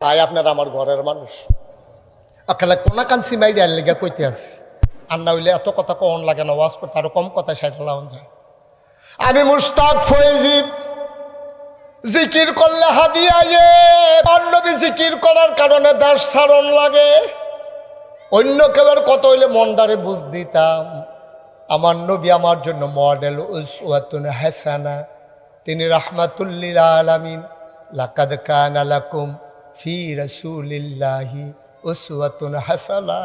ভাই আপনারা আমার ঘরের মানুষ আকালে কোনা কানসি মাইডিয়ার লেগে কইতে আছে আর না হইলে এত কথা কন লাগে না, ওয়াজ করতে আরো কম কথা সাইডে লাউন যায়। আমি মুশতাক ফয়েজি, জিকির করলে হাদিয়া নবী জিকির করার কারণে দাস সারণ লাগে। অন্য কেউ কত হইলে মন্ডারে বুঝ দিতাম। আমার নবী আমার জন্য মডেল, উসওয়াতুন হাসানা। তিনি রাহমাতুল আলামিন। লাকাদ কানা লাকুম ফি রাসূলিল্লাহি উসওয়াতুন হাসানা।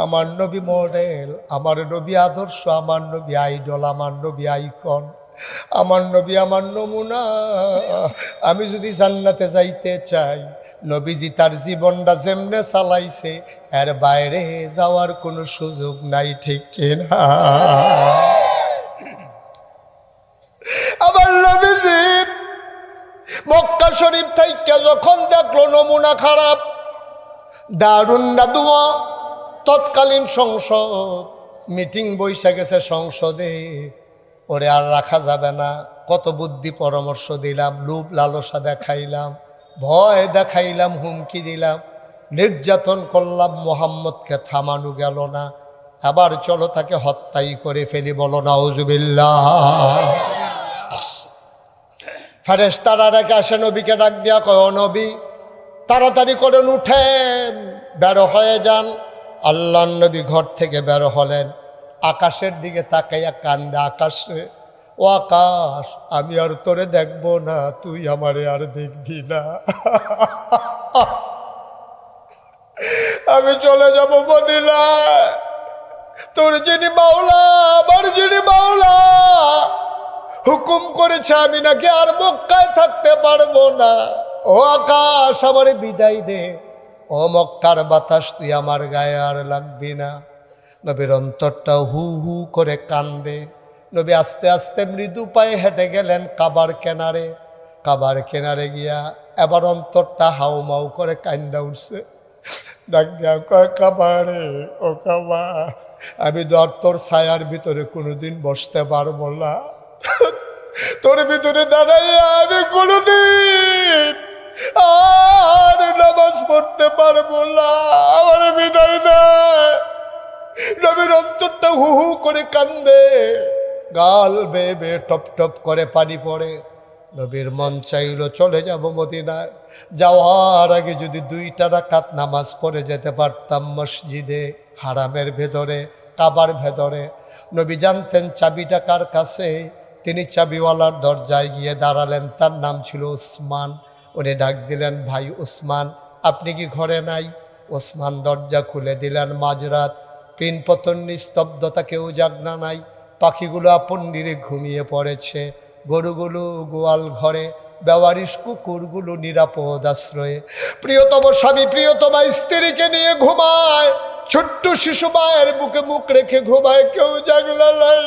আমার নবী মডেল, আমার নবী আদর্শ, আমার নবী আইডল, আমার নবী আইকন, আমার নবী আমার নমুনা। আমি যদি জান্নাতে যাইতে চাই, নবীজি তার জীবনটা যেমনে চালাইছে এর বাইরে যাওয়ার কোনো সুযোগ নাই, ঠিক কিনা? আমার নবীজি মক্কা শরীফ থেকে যখন দেখলো নমুনা খারাপ, দারুন নাদুয়া তৎকালীন সংসদ মিটিং বইসা গেছে সংসদে, ওরে আর রাখা যাবে না। কত বুদ্ধি পরামর্শ দিলাম, লোভ লালসা দেখাইলাম, ভয় দেখাইলাম, হুমকি দিলাম, নির্যাতন করলাম, মোহাম্মদকে থামানো গেল না। আবার চলো তাকে হত্যাই করে ফেলি, বলো নাউজুবিল্লাহ। ফেরেশতারা রেখে আসে, নবীকে ডাক দিয়া কয়, ও নবী তাড়াতাড়ি করেন, উঠেন, বের হয়ে যান। আল্লাহ নবী ঘর থেকে বের হলেন, আকাশের দিকে তাকাইয়া কান্দে, আকাশে, ও আকাশ, আমি আর তোরে দেখবো না, তুই আমারে আর দেখবি না। আমি চলে যাব মদিনায়। তোর যিনি মাওলা, আমার যিনি মাওলা হুকুম করেছে, আমি নাকি আর মক্কায় থাকতে পারবো না। ও আকাশ, আমারে বিদায় দে। ও মক্কার বাতাস, তুই আমার গায়ে আর লাগবি না। নবীর অন্তরটা হু হু করে কান্দে। নবী আস্তে আস্তে মৃদু পায়ে হেঁটে গেলেন কাবার কেনারে। কাবার কেনারে গিয়া এবার অন্তরটা হাউমাউ করে কান্দা উঠছে। ডাক দিয়া কয়, কাবারে, ও কাবা, আমি তো আর তোর ছায়ার ভিতরে কোনোদিন বসতে পারবো না। তোর ভিতরে দাঁড়াইয়া আমি কোনোদিন আর নামাজ পড়তে পারবো না, আমার বিদায় দেয়। নবীর অন্তরটা হু হু করে কান্দে, গাল বেয়ে বেয়ে টপ টপ করে পানি পড়ে। নবীর মন চাইল চলে যাব মদিনায়, যাওয়ার আগে যদি 2 রাকাত নামাজ পড়ে যেতে পারতাম মসজিদে হারামের ভেতরে, কাবার ভেতরে। নবী জানতেন চাবিটা কার কাছে। তিনি চাবিওয়ালার দরজায় গিয়ে দাঁড়ালেন, তার নাম ছিল ওসমান। উনি ডাক দিলেন, ভাই ওসমান, আপনি কি ঘরে নাই? ওসমান দরজা খুলে দিলেন। মাঝরাত, পিন পতন নিস্তব্ধতা, কেউ জাগনা নাই। পাখিগুলো আপন নিরে ঘুমিয়ে পড়েছে, গরুগুলো গোয়াল ঘরে, বেওয়ারিশ কুকুরগুলো নিরাপদ আশ্রয়ে। প্রিয়তম স্বামী প্রিয়তমা স্ত্রীকে নিয়ে ঘুমায়, ছোট্ট শিশু মায়ের বুকে মুখ রেখে ঘুমায়, কেউ জাগলা নাই,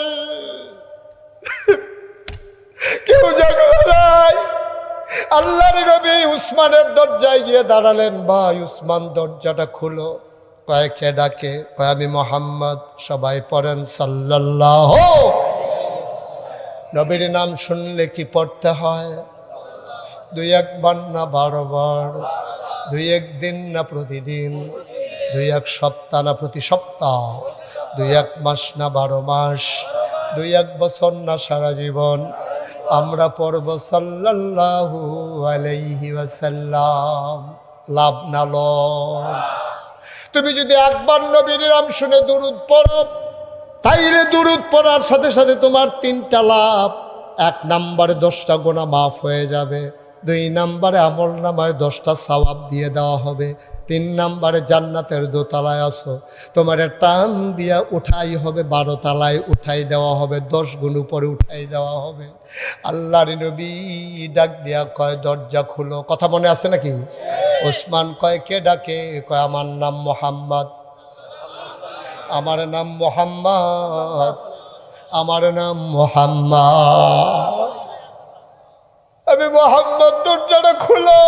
কেউ জাগলা নাই। আল্লাহর নবী উসমানের দরজায় গিয়ে দাঁড়ালেন। ভাই উসমান, দরজাটা খুলো। কয়, কে ডাকে? কয়, আমি মোহাম্মদ। সবাই পড়েন সাল্লাল্লাহু। নবীর নাম শুনলে কি পড়তে হয়? 2-1 বার না 12 বার, 2-1 দিন না প্রতিদিন, 2-1 সপ্তাহ না প্রতি সপ্তাহ, 2-1 মাস না 12 মাস, 2-1 বছর না সারা জীবন। আমরা পড়ব সাল্লাল্লাহু আলাইহি ওয়াসাল্লাম। লাভ না লস। তুমি যদি একবার নবীর নাম শুনে দুরূদ পড়ো, তাইলে দুরূদ পড়ার সাথে সাথে তোমার 3টা লাভ। 1 নম্বরে 10টা গুনাহ মাফ হয়ে যাবে, 2 নম্বরে আমল নামায় 10টা সওয়াব দিয়ে দেওয়া হবে, 3 নম্বরে জান্নাতের দোতলায় আসো, তোমার টান দিয়া উঠাই হবে, 12 তলায় উঠাই দেওয়া হবে, 10 গুণ উপরে উঠাই দেওয়া হবে। আল্লাহর নবী ডাক দিয়া কয়, দরজা খুলো। কথা মনে আছে নাকি? ওসমান কয়, কে ডাকে? কয়, আমার নাম মোহাম্মদ, আমার নাম মোহাম্মদ, আমার নাম মোহাম্মদ, আমি মোহাম্মদ। দরজাটা খুলো।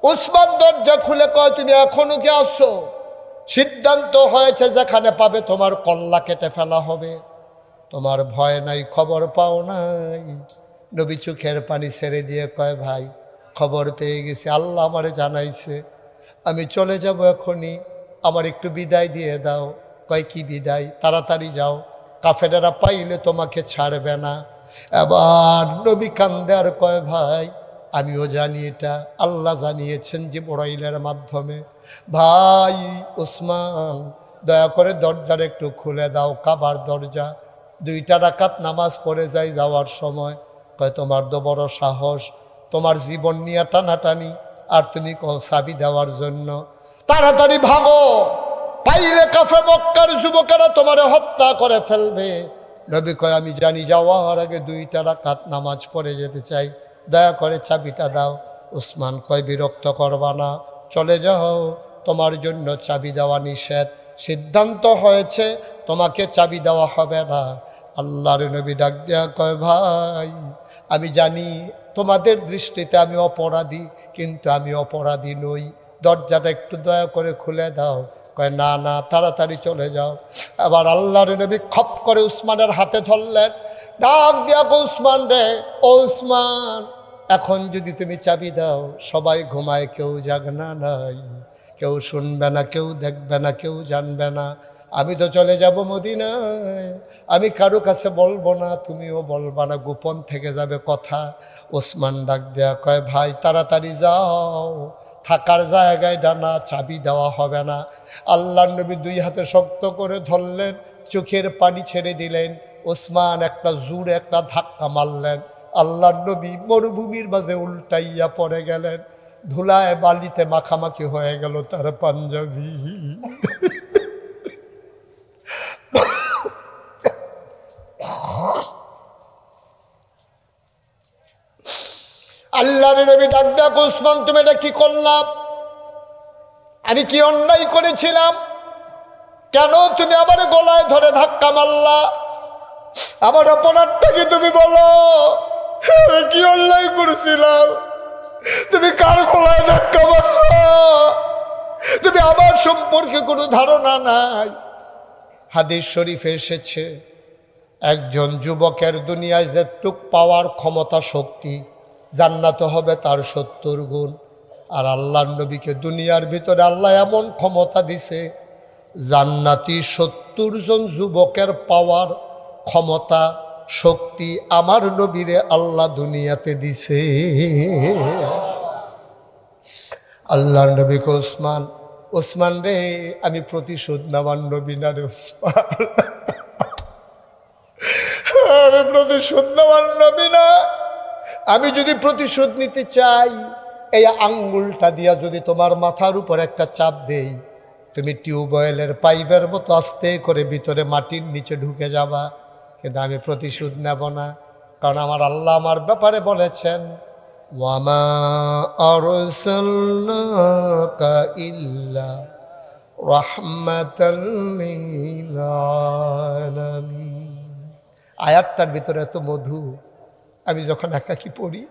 উসমান দরজা খুলে কয়, তুমি এখনো কি আসো? সিদ্ধান্ত হয়েছে, যেখানে পাবে তোমার কল্লা কেটে ফেলা হবে। তোমার ভয় নাই, খবর পাও নাই? নবী চোখের পানি ছেড়ে দিয়ে কয়, ভাই খবর পেয়ে গেছি, আল্লাহ আমারে জানাইছে আমি চলে যাব এখনই, আমার একটু বিদায় দিয়ে দাও। কয় কি বিদায়? তাড়াতাড়ি যাও, কাফেরেরা পাইলে তোমাকে ছাড়বে না। এবার নবী কান্দে আর কয় ভাই আমিও জানি এটা আল্লাহ জানিয়েছেন জিবরাইলের মাধ্যমে। ভাই ওসমান দয়া করে দরজার একটু খুলে দাও, কাবার দরজা। 2 রাকাত নামাজ পড়ে যাই যাওয়ার সময়। কয় তোমার তো বড় সাহস, তোমার জীবন নিয়ে টানাটানি, আর তুমি কও চাবি দেওয়ার জন্য। তাড়াতাড়ি ভাগো, পাইলে কাফে মক্কার যুবকেরা তোমারে হত্যা করে ফেলবে। নবী কয় আমি জানি, যাওয়ার আগে 2 রাকাত নামাজ পড়ে যেতে চাই, দয়া করে চাবিটা দাও। উসমান কয় বিরক্ত করবা না, চলে যাও, তোমার জন্য চাবি দেওয়া নিষেধ, সিদ্ধান্ত হয়েছে তোমাকে চাবি দেওয়া হবে না। আল্লাহর নবী ডাক দেয়া কয় ভাই আমি জানি তোমাদের দৃষ্টিতে আমি অপরাধী, কিন্তু আমি অপরাধী নই, দরজাটা একটু দয়া করে খুলে দাও। কয় না না, তাড়াতাড়ি চলে যাও। আবার আল্লাহর নবী খপ করে উসমানের হাতে ধরলেন, ডাক দিয়া গো উসমান রে, ও উসমান এখন যদি তুমি চাবি দাও সবাই ঘুমায়, কেউ জাগনা নাই, কেউ শুনবে না, কেউ দেখবে না, কেউ জানবে না। আমি তো চলে যাব মদিনায়, আমি কারো কাছে বলবো না, তুমিও বলবা না, গোপন থেকে যাবে কথা। ওসমান ডাক দেয়া কয় ভাই তাড়াতাড়ি যাও, থাকার জায়গায় ডানা, চাবি দেওয়া হবে না। আল্লাহর নবী 2 হাতে শক্ত করে ধরলেন, চোখের পানি ছেড়ে দিলেন। ওসমান একটা জোরে একটা ধাক্কা মারলেন, আল্লাহর নবী মরুভূমির মাঝে উল্টাইয়া পড়ে গেলেন, ধুলায় বালিতে মাখামাখি হয়ে গেল তার পাঞ্জাবি। আল্লাহর নবী ডাক ডাক ওসমান তুমি এটা কি করলাম? আমি কি অন্যায় করেছিলাম? কেন তুমি আমার গলায় ধরে ধাক্কা মারলা? আমার অপরাধটা কি তুমি বলো? আমি কি অন্যায় করেছিলাম? তুমি কার গলায় ধাক্কা মারছো? তুমি আমার সম্পর্কে কোনো ধারণা নাই। হাদিস শরীফে এসেছে একজন যুবকের দুনিয়ায় যেটুক পাওয়ার ক্ষমতা শক্তি, জান্নাত হবে তার 70 গুণ। আর আল্লাহর নবীকে দুনিয়ার ভিতরে আল্লাহ এমন ক্ষমতা দিছে, জান্নাতি 70 জন যুবকের পাওয়ার ক্ষমতা শক্তি আমার নবীরে আল্লাহ দুনিয়াতে দিছে। আল্লাহর নবীকে ওসমান, ওসমান রে আমি প্রতিশোধ নেওয়ার নবী না রে ওসমান, আমি প্রতিশোধ নেওয়ার নবী না। আমি যদি প্রতিশোধ নিতে চাই, এই আঙ্গুলটা দিয়া যদি তোমার মাথার উপর একটা চাপ দেই, তুমি টিউবওয়েলের পাইপের মতো আস্তে করে ভিতরে মাটির নিচে ঢুকে যাবা। কিন্তু আমি প্রতিশোধ নেব না, কারণ আমার আল্লাহ আমার ব্যাপারে বলেছেন ওয়ামা আরসালনাকা ইল্লা রাহমাতাল লিল আলামিন। আয়াতটার ভিতরে এত মধু, আমি যখন একাকি পড়ি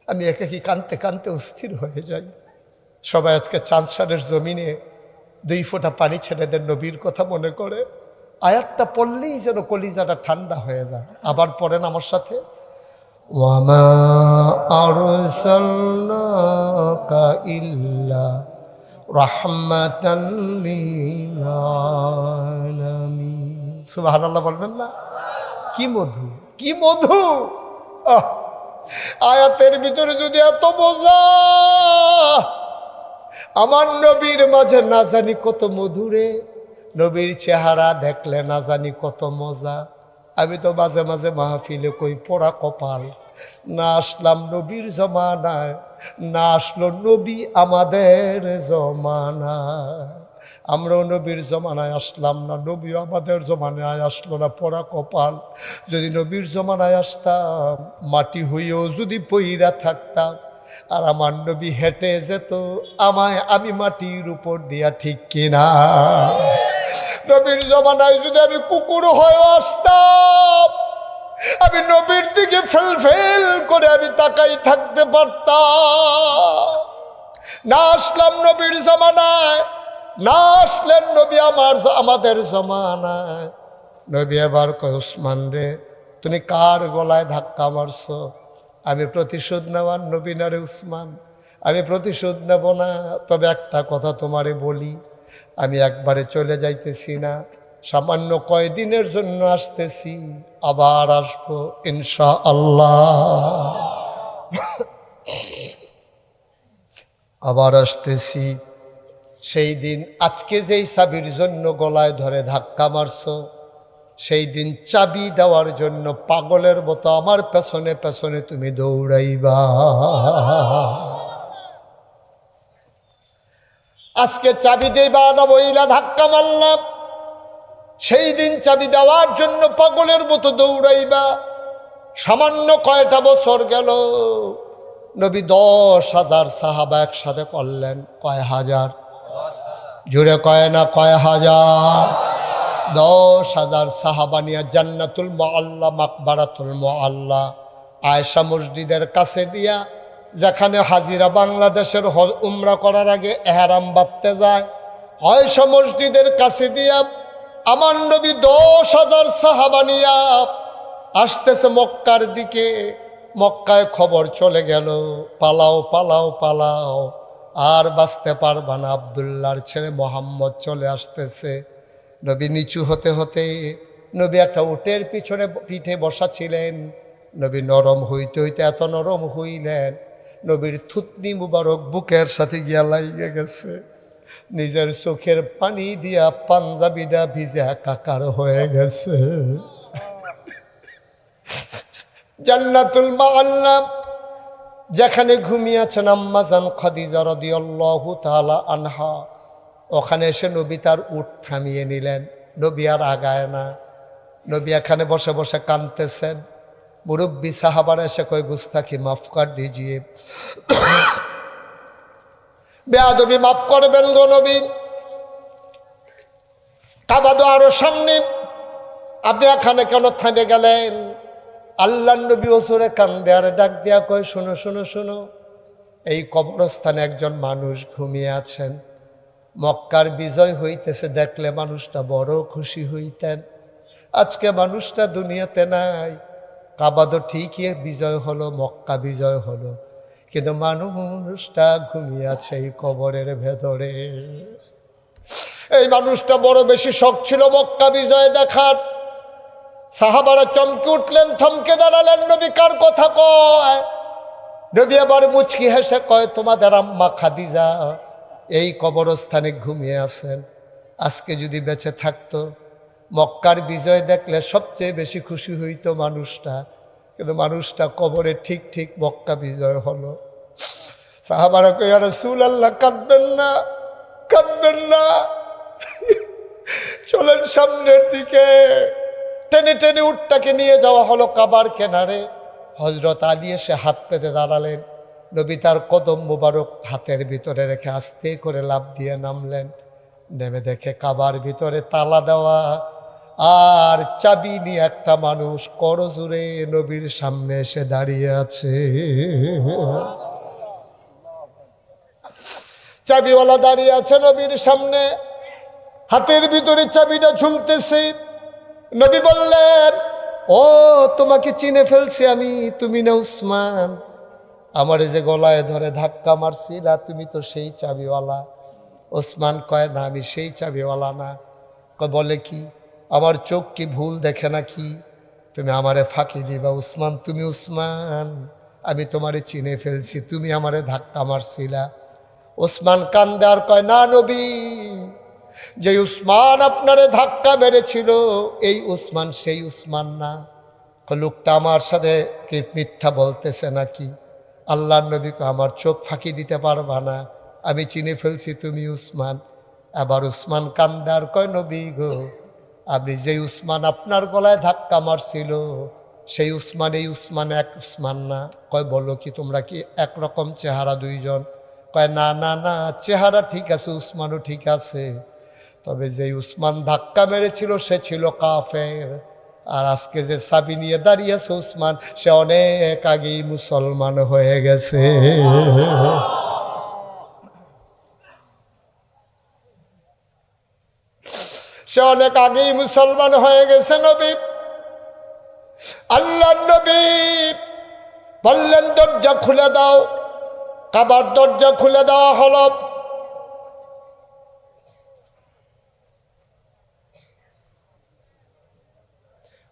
আমি একাকি কানতে কানতে অস্থির হয়ে যাই। সবাই আজকে চাঁদসারের জমিনে 2 ফোঁটা পানি ছেড়ে দেন, নবীর কথা মনে করে। আয়াতটা পড়লেই যেন কলিজাটা ঠান্ডা হয়ে যায়। আবার পড়েন আমার সাথে, ওয়ামা আরসালনাকা ইল্লা রাহমাতাল লিল আলামিন। সুবহানাল্লাহ বলবেন না? কি মধু, কি মধু! আয়াতের ভিতরে যদি এত মজা, আমার নবীর মাঝে না জানি কত মধুরে, নবীর চেহারা দেখলে না জানি কত মজা। আমি তো মাঝে মাঝে মাহফিলে কই পোড়া কপাল, না আসলাম নবীর জমানায়, না আসলো নবী আমাদের জমানায়। আমরাও নবীর জমানায় আসলাম না, নবীও আমাদের জমানায় আসলো না, পোড়া কপাল। যদি নবীর জমানায় আসতাম, মাটি হইয়েও যদি পইরা থাকতাম, আর আমার নবী হেঁটে যেত আমি মাটির উপর দিয়া, ঠিক কিনা? নবীর জমানায় যদি আমি কুকুর হয়ে আসতাম, আমি নবীর দিকে ফেল ফেল করে আমি তাকাই থাকতে পারতাম। না আসলাম নবীর জমানায়, না আসলেন নবী আমাদের জমানায়। নবী এবার কয় ওসমান রে তুমি কার গলায় ধাক্কা মারছো? আমি প্রতিশোধ নেওয়ার নবী না রে উসমান, আমি প্রতিশোধ নেব না। তবে একটা কথা তোমারে বলি, আমি একবারে চলে যাইতেছি না, সামান্য কয়দিনের জন্য আসতেছি, আবার আসবো ইনশাআল্লাহ। আবার আসতেছি। সেই দিন আজকে যেই চাবির জন্য গলায় ধরে ধাক্কা মারছো, সেই দিন চাবি দেওয়ার জন্য পাগলের মতো আমার পেছনে পেছনে তুমি দৌড়াইবা। আজকে চাবি দেবা না বইলা ধাক্কা মারলাম, সেই দিন চাবি দেওয়ার জন্য পাগলের মতো দৌড়াইবা। সামান্য কয়টা বছর গেল, নবী 10,000 সাহাবা একসাথে করলেন। কয় হাজার? জুড়ে কয় না কয় হাজার? 10,000 সাহাবা নিয়ে জান্নাতুল মুআল্লা, মাকবারাতুল মুআল্লা, আয়েশা মসজিদের কাছে দিয়া, যেখানে হাজিরা বাংলাদেশের উমরা করার আগে এহরাম বাঁধতে যায়, আয়েশা মসজিদের কাছে দিয়া আমার নবী 10,000 সাহাবা নিয়া আসতেছে মক্কার দিকে। মক্কায় খবর চলে গেল, পালাও পালাও পালাও, আর বাঁচতে পারবা না, আব্দুল্লাহর ছেলে মোহাম্মদ চলে আসতেছে। নবী নিচু হতে হতে, নবী একটা উটের পিঠে বসা ছিলেন, নবী নরম হইতে হইতে এত নরম হইলেন, নবীর থুতনি মুবারক বুকের সাথে গিয়া লাইগে গেছে। নিজের চোখের পানি দিয়া পাঞ্জাবিটা ভিজে একাকার হয়ে গেছে। জান্নাতুল মুআল্লা যেখানে ঘুমিয়েছেন আম্মাজান খাদিজা রাদিয়াল্লাহু তাআলা আনহা, ওখানে এসে নবী তার উট থামিয়ে নিলেন। নবী আর আগায় না, নবী এখানে বসে বসে কাঁদতেছেন। মুরব্বী সাহাবারা এসে কয়, গুস্তাখি মাফ কর দিজিয়ে, বেয়াদবি মাফ করবেন গো নবী, কাবা তো আরো সামনে, আপনি এখানে কেন থামে গেলেন? আল্লাহর নবী ওসরে কান্দে আর ডাক দিয়া কয়, শোনো শোনো শোনো, এই কবরস্থানে একজন মানুষ ঘুমিয়ে আছেন। মক্কার বিজয় হইতেছে দেখলে মানুষটা বড় খুশি হইতেন, আজকে মানুষটা দুনিয়াতে নাই। কাবা তো ঠিকই বিজয় হলো, মক্কা বিজয় হলো, কিন্তু মানুষটা ঘুমিয়ে আছে এই কবরের ভেতরে। এই মানুষটা বড় বেশি শখ ছিল মক্কা বিজয় দেখার। সাহাবারা চমকে উঠলেন, থমকে দাঁড়ালেন। নবী কার কথা কয়? নবী আবার মুচকি হেসে কয়, তোমাদের আম্মা খাদিজা এই কবরস্থানে ঘুমিয়ে আছেন। আজকে যদি বেঁচে থাকতো, মক্কার বিজয় দেখলে সবচেয়ে বেশি খুশি হইতো মানুষটা, কিন্তু মানুষটা কবরে ঠিক ঠিক মক্কা বিজয় হলো। সাহাবারা কয়, ইয়া রাসূলুল্লাহ কাঁদবেন না, কাঁদবেন না, চলেন সামনের দিকে। টেনে টেনে উটটাকে নিয়ে যাওয়া হলো কাবার কেনারে। হযরত আলী এসে হাত পেতে দাঁড়ালেন। নবী তার কদম মুবারক হাতের ভিতরে রেখে আস্তে করে লাফ দিয়ে নামলেন। নেমে দেখে কাবার ভিতরে তালা দেওয়া, আর চাবি নিয়ে একটা মানুষ করজোরে নবীর সামনে এসে দাঁড়িয়ে আছে। চাবিওয়ালা দাঁড়িয়ে আছে নবীর সামনে, হাতের ভিতরে চাবিটা ঝুলতেছে। নবী বললেন, ও তোমাকে চিনে ফেলছি আমি, তুমি না উসমান, আমারে যে গলায় ধরে ধাক্কা মারছিলা, তুমি তো সেই চাবিওয়ালা। ওসমান কয়, না আমি সেই চাবিওয়ালা না। কয়, বলে কি? আমার চোখ কি ভুল দেখে নাকি? তুমি আমারে ফাঁকি দিবা? উসমান, তুমি উসমান, আমি তোমারে চিনে ফেলছি, তুমি আমারে ধাক্কা মারছিলা। ওসমান কান্দে আর কয়, না নবী, যে উসমান আপনারে ধাক্কা মেরেছিল এই উসমান সেই উসমান না। লোকটা আমার সাথে কি মিথ্যা বলতেছে নাকি? আল্লাহর নবী কয়, আমার চোখ ফাঁকি দিতে পারবা না, আমি চিনে ফেলছি তুমি উসমান। আবার উসমান কান্দে আর কয়, নবী গো, আপনি যে উসমান আপনার গলায় ধাক্কা মারছিল সেই উসমান এই উসমান এক উসমান না। কয়, বলো কি, তোমরা কি একরকম চেহারা দুইজন? কয়, না না না, চেহারা ঠিক আছে, উসমানও ঠিক আছে, তবে যে উসমান ধাক্কা মেরেছিল সে ছিল কাফের, আর আজকে যে চাবি নিয়ে দাঁড়িয়েছে উসমান, সে অনেক আগেই মুসলমান হয়ে গেছে। সে অনেক আগেই মুসলমান হয়ে গেছে। নবী, আল্লাহর নবী বললেন দরজা খুলে দাও। কাবার দরজা খুলে দেওয়া হলো।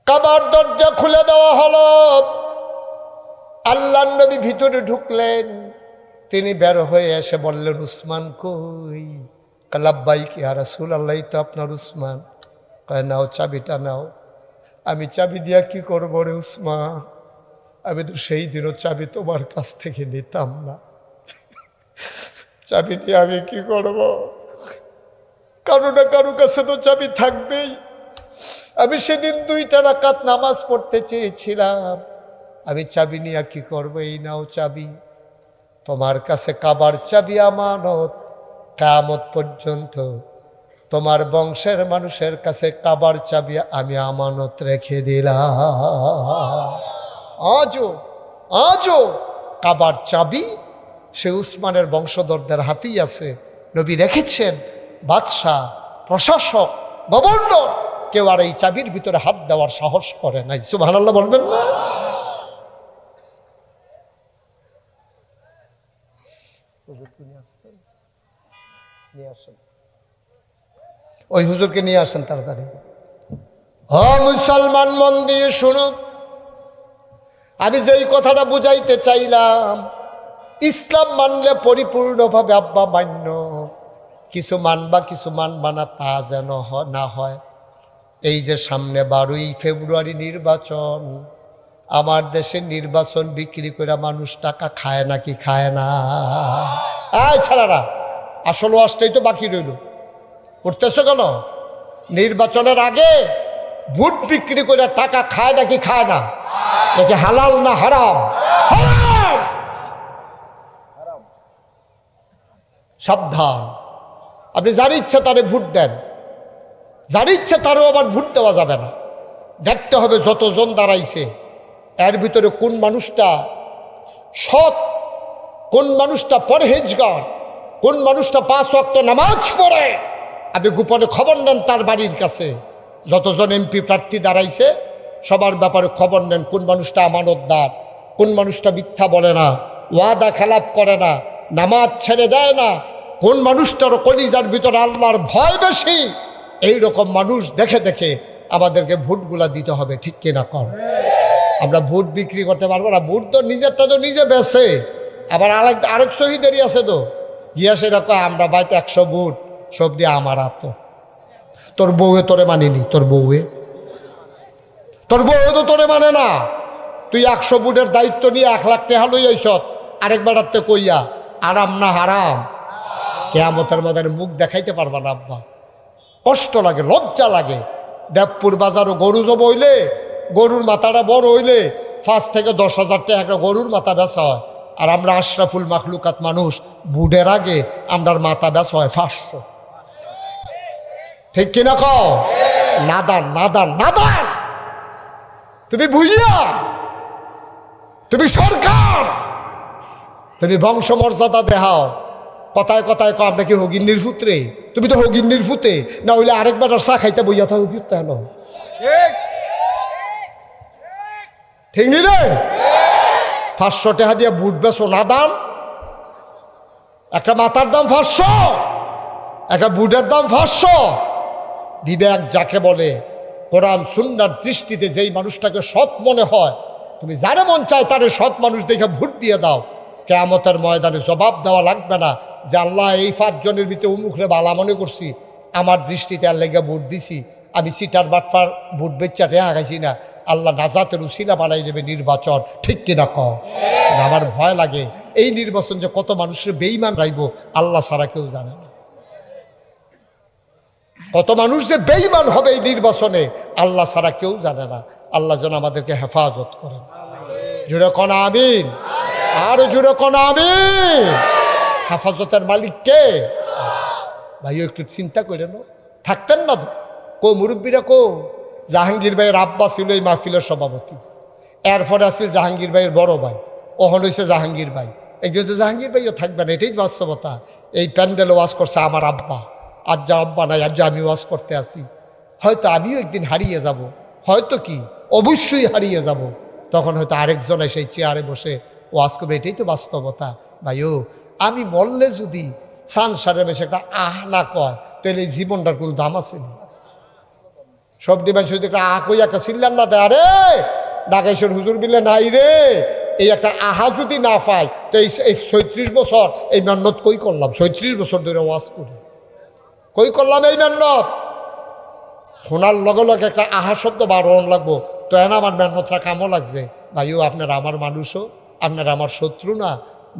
কাবার দরজা খুলে দেওয়া হলো। আল্লাহর নবী ভিতরে ঢুকলেন। তিনি বের হয়ে এসে বললেন, উসমান কই? লাব্বাইক ইয়া রাসূলুল্লাহ, তো আপনার উসমান। কয়, নাও চাবিটা নাও। আমি চাবি দিয়া কি করব রে উসমান? আমি তো সেই দিনও চাবি তোমার কাছ থেকে নিতাম না। চাবি নিয়ে আমি কি করব? কারো না কারো কাছে তো চাবি থাকবেই। আমি সেদিন 2টা রাকাত নামাজ পড়তে চেয়েছিলাম। আমি চাবি নিয়ে কি করব? এই নাও চাবি, তোমার কাছে কাবার চাবি আমানত। কিয়ামত পর্যন্ত তোমার বংশের মানুষের কাছে কাবার চাবি আমি আমানত রেখে দিলাম। আজও কাবার চাবি সে উসমানের বংশধরদের হাতেই আছে। নবী রেখেছেন। বাদশাহ, প্রশাসক, গভর্নর কেউ আর এই চাবির ভিতরে হাত দেওয়ার সাহস করে নাই। সুবহানাল্লাহ বলবেন না? ওই হুজুরকে নিয়ে আসেন তাড়াতাড়ি। মুসলমান, মন দিয়ে শুনুন। আমি যেই কথাটা বুঝাইতে চাইলাম, ইসলাম মানলে পরিপূর্ণভাবে আব্বা মান্য, কিছু মানবা কিছু মানবা না তা যেন না হয়। এই যে সামনে 12ই ফেব্রুয়ারি নির্বাচন, আমার দেশে নির্বাচন বিক্রি করে মানুষ টাকা খায় নাকি খায় না? এই ছেলেরা, আসল ওয়াজটাই তো বাকি রইল। করতেছো কেন? নির্বাচনের আগে ভোট বিক্রি করে টাকা খায় নাকি খায় না? নাকি হালাল না হারাম? হারাম। সাবধান। আপনি যার ইচ্ছা তারে ভোট দেন, যার ইচ্ছা তারও আবার ভোট দেওয়া যাবে না। দেখতে হবে যতজন দাঁড়াইছে এর ভিতরে কোন মানুষটা সৎ, কোন মানুষটা পরহেজগার, কোন মানুষটা 5 ওয়াক্ত নামাজ পড়ে। আপনি গোপনে খবর নেন তার বাড়ির কাছে। যতজন এমপি প্রার্থী দাঁড়াইছে সবার ব্যাপারে খবর নেন, কোন মানুষটা আমানতদার, কোন মানুষটা মিথ্যা বলে না, ওয়াদা খেলাপ করে না, নামাজ ছেড়ে দেয় না, কোন মানুষটার কলিজার ভিতরে আল্লাহর ভয় বেশি। এই রকম মানুষ দেখে দেখে আমাদেরকে ভোটগুলা দিতে হবে। ঠিক কিনা কর? আমরা ভোট বিক্রি করতে পারবো না। ভোট তো নিজেরটা তো নিজে বেছে। আবার আরেক শহীদেরই আছে তো, গিয়া সেটা কয় আমরা বাইতে 100 ভোট সব দিয়ে আমার হাত। তোর বউয়ে তোরে মানিনি, তোর বউয়ে তো তোরে মানে না। তুই 100 ভোটের দায়িত্ব নিয়ে 1 লাখ টাকা লই আইস, আরেক বেড়াতে কইয়া আরাম না হারাম? কিয়ামতের ময়দানে মুখ দেখাইতে পারবা না আব্বা। কষ্ট লাগে, লজ্জা লাগে। দেবপুর বাজারও গরু জব হইলে, গরুর মাথাটা বড় হইলে 5 থেকে 10,000 টাকা একটা গরুর মাথা বেচা হয়। আর আমরা আশরাফুল মাখলুকাত মানুষ, বুডের আগে আমরার মাথা বেচা হয় 500। ঠিক কিনা কও? নাদান নাদান নাদান। তুমি ভুইয়া, তুমি সরকার, তুমি বংশমর্যাদা দেখাও। কথায় কথায় কো আমরা কি হগিন্নির পুত্রে? তুমি তো হগিন্নির পুতে, না হইলে আরেকবার চা খাইতে বইয়া থাকো কি হেন? ঠিক নি রে? 500 টাকা দিয়ে বুট বেছো না দাম? একটা মাথার দাম 500, একটা বুটের দাম 500। বিবেক যাকে বলে, কোরআন সুন্নাহর দৃষ্টিতে যেই মানুষটাকে সৎ মনে হয়, তুমি যারে মন চায় তারে সৎ মানুষ দেখে ভোট দিয়ে দাও। কিয়ামতের ময়দানে জবাব দেওয়া লাগবে না যে আল্লাহ এই 5 জনের ভিতরে উমুখরে বালা মনে করছি, আমার দৃষ্টিতে আর লেগে ভোট দিছি, আমি সিটার বাটফার ভোট বেচ্চা টেহা খাইছি না। আল্লাহ নাজাতের উসিলা বানাই দেবে নির্বাচন। ঠিক কিনা কও? আমার ভয় লাগে এই নির্বাচন যে কত মানুষের বেঈমান রাইব আল্লাহ ছাড়া কেউ জানে না। কত মানুষ যে বেঈমান হবে এই নির্বাচনে আল্লাহ ছাড়া কেউ জানে না। আল্লাহ যেন আমাদেরকে হেফাজত করেন। জুড়ে কোন আমিন, আরো জুড়ে কোন আমিন। হেফাজতের মালিক কে? ভাইও একটু চিন্তা করে নো, থাকতেন না তো? কো মুরব্বীরা কো? জাহাঙ্গীর ভাইয়ের আব্বা ছিল এই মাহফিলের সভাপতি, এরপরে আসছিল জাহাঙ্গীর ভাইয়ের বড় ভাই, ওহন হয়েছে জাহাঙ্গীর ভাই। একদিন তো জাহাঙ্গীর ভাইও থাকবে না, এটাই বাস্তবতা। এই প্যান্ডেলে ওয়াজ করছে আমার আব্বা, আজ যা আব্বা নাই, আজ যা আমি ওয়াজ করতে আসি। হয়তো আমিও একদিন হারিয়ে যাব, হয়তো কি অবশ্যই হারিয়ে যাব। তখন হয়তো আরেকজন সেই চেয়ারে বসে ওয়াজ করবে। এটাই তো বাস্তবতা ভাইও। আমি বললে যদি সংসারের বেশি একটা আহ না কয় তাহলে এই জীবনটার কোনো দাম আছে না। সব দিবেন শুধু একটা আহ কই একটা চিল্লান না দেয়, আরে ডাকেশ্বর হুজুর বিলে নাই রে, এই একটা আহা যদি না পায় তো এই ৩৬ বছর এই মেহনত কই করলাম, ৩৬ বছর ধরে ওয়াজ করি কই করলাম এই মেহনত। শোনার লগে লগে একটা আহা শব্দ বারণ লাগবো, তো এন আমার মেহনতটা কামও লাগছে। ভাইও আপনারা আমার মানুষও, আপনারা আমার শত্রু না।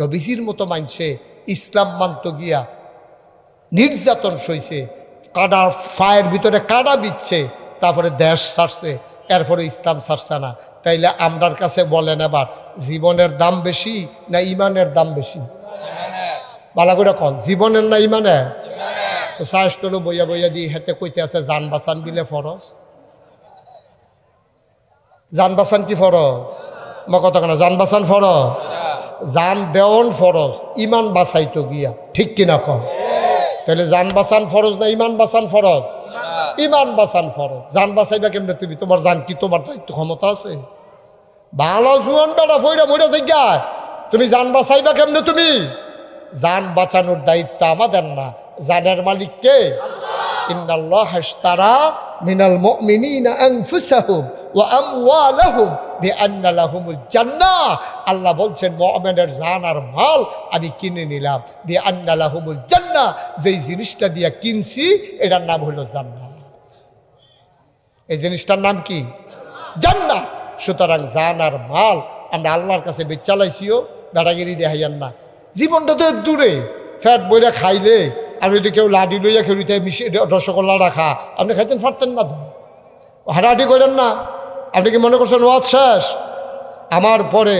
নবীজির মতো মানছে ইসলাম মানত গিয়া নির্যাতন সইছে, কাডা ফায়ের ভিতরে কাডা বিচ্ছে, তারপরে দেশ ছাড়ছে, এরপরে ইসলাম ছাড়ছে না। তাইলে আমরার কাছে বলেন এবার জীবনের দাম বেশি না ইমানের দাম বেশি? বালা করে কন, জীবনের না ইমানের? তো সাহসটলো বইয়া বইয়া দিয়ে হেতে কইতে আছে জান বাঁচান বিলে ফরজ। জান বাঁচান কি ফরজ? মই কথা কেন, জান বাঁচান ফরজ, জান দেওয়ন ফরজ, ইমান বাঁচাইতো গিয়া, ঠিক কিনা কন? তাহলে জান বাঁচান ফরজ না ইমান বাঁচান ফরজ? ইমান বাঁচান ফরজ। জান বাঁচাইবা কেমনে তুমি? তোমার জান কি তোমার দায়িত্ব ক্ষমতা আছে? ভালো জুয়ান বেড়া ফইরা মইরা জায়গায় তুমি জান বাঁচাইবা কেমনে? তুমি জান বাঁচানোর দায়িত্ব আমাদের না, জানের মালিক কে? ইন্নাল্লাহ ইশতারা মিনাল মুমিনিনা আনফুসাহুম ওয়া আমওয়ালাহুম বিআন্না লাহুমুল জান্নাহ। আল্লাহ বলছেন মুমিনের জান আর মাল আমি কিনে নিলাম, বিআন্না লাহুমুল জান্নাহ, যেই জিনিসটা দিয়া কিনছি এটার নাম হলো জান্নাত। এই জিনিসটার নাম কি? জান্নাত। সুতরাং জান আর মাল আমরা আল্লাহর কাছে বেচালাইছিও, দাদাগিরি দেখাইয়ান না। জীবনটা তো দূরে, ফ্যাট বইরা খাইলে আর যদি কেউ লাডি লইয়া খেলিতে মিশিয়ে রসগোল্লা রাখা আপনি খাইতেন পারতেন না? হাঁটাহাঁটি করেন না? আপনি কি মনে করছেন ওয়াজ শেষ? আমার পরে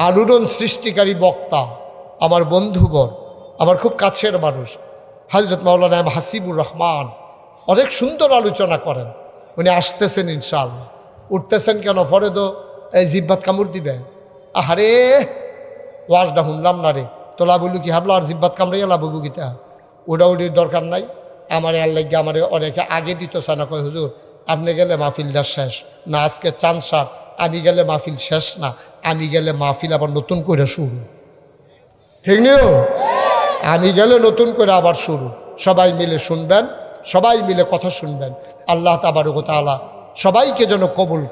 আলোড়ন সৃষ্টিকারী বক্তা, আমার বন্ধুবর, আমার খুব কাছের মানুষ হযরত মাওলানা হাসিবুর রহমান অনেক সুন্দর আলোচনা করেন। উনি আসতেছেন ইনশাআল্লাহ। উঠতেছেন কেন? পরে তো এই জিব্বাত কামড় দিবে। আহারে ওয়াজটা শুনলাম না রে, তোলা বললু কি হাবলা আর জিব্বাত কামড়াইয়া লাভ গীতা, উড়াউড়ির দরকার নাই। আমার আল্লাহ আমার অনেকে আগে দিত চানা কয় হুজুর আপনি গেলে মাহফিলটা শেষ না, আজকে চাঁদ সার, আমি গেলে মাহফিল শেষ না, আমি গেলে মাহফিল আবার নতুন করে শুরু। ঠিক নিও, আমি গেলে নতুন করে আবার শুরু। সবাই মিলে শুনবেন, সবাই মিলে কথা শুনবেন। আল্লাহ তাবারক ওয়া তাআলা সবাইকে যেন কবুল